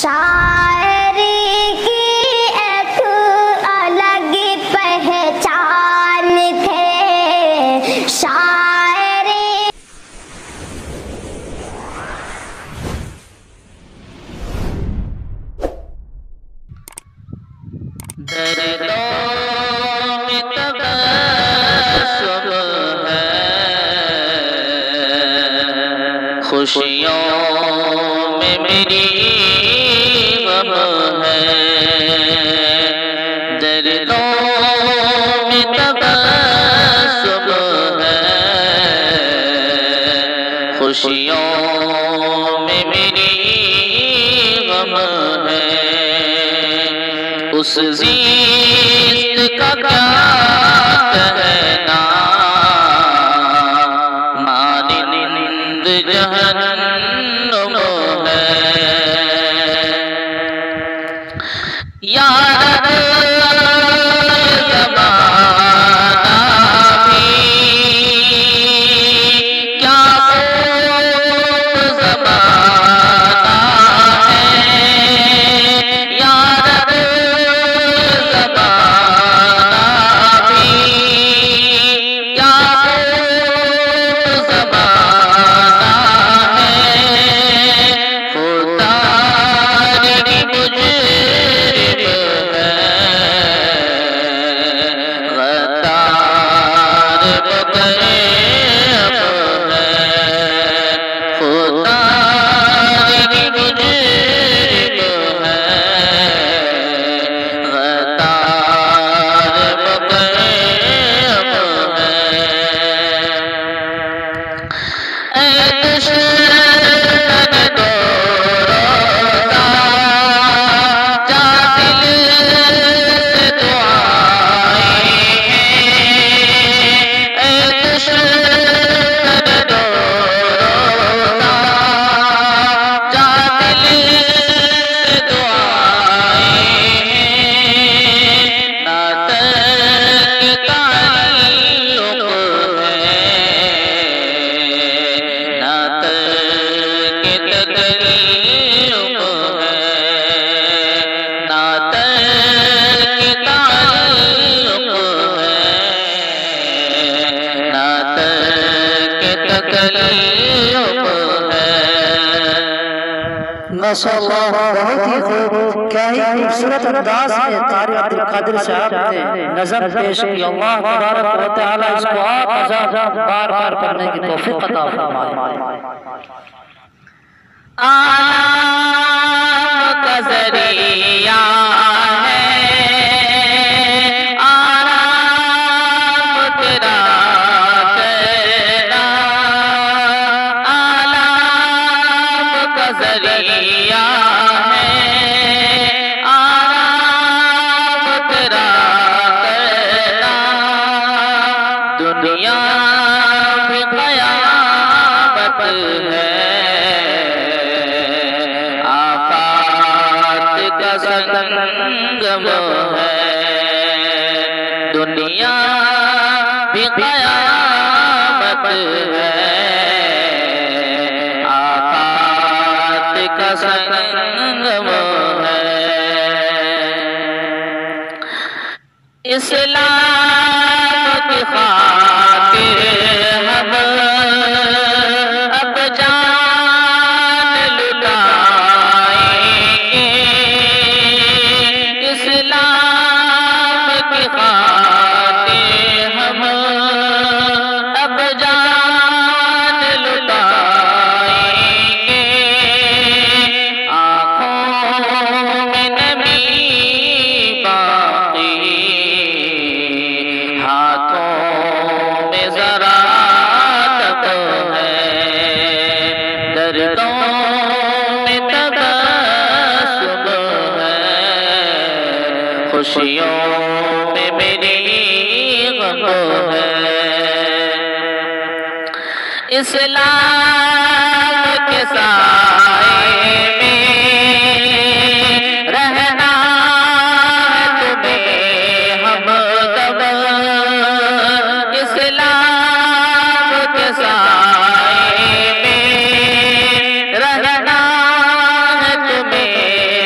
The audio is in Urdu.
شاعری کی ایک الگ پہچان تھے شاعری دردوں میں تبسم ہے خوشیوں میں میری غم ہے دردوں میں تبسم ہے خوشیوں میں میری غم ہے اس زیست کا کیا کہنا مانند جہنم ہے یاد زمانہ بھی کیا خوب زمانہ ہے یاد ماشاءاللہ بہت ہی خوب کیا ہی خوبصورت انداز میں قاری عبدالقادر صاحب نے نظم پیش کی اللہ تبارک و تعالی اس کو آپ بار بار پڑھنے کی توفیق عطا فرمائے آرام کا ذریعہ ہے آرام تیرا کرنا آرام کا ذریعہ ہے آرام تیرا کرنا دنیا بھی قیامت ہے سنگم ہے دنیا بھی قیامت ہے آفات کا سنگم ہے اسلام کی خاطر ہم اب جان لٹائیں اسلام کی خاطر ہم اب جان لٹائیں آنکھوں میں نمی باقی ہاتھوں میں ذرا تک ہے دردوں میں تبسم ہے خوشیوں میں میری غم ہے اسلام کے سائے میں رہنا تمہیں ہم دم اسلام کے سائے میں رہنا تمہیں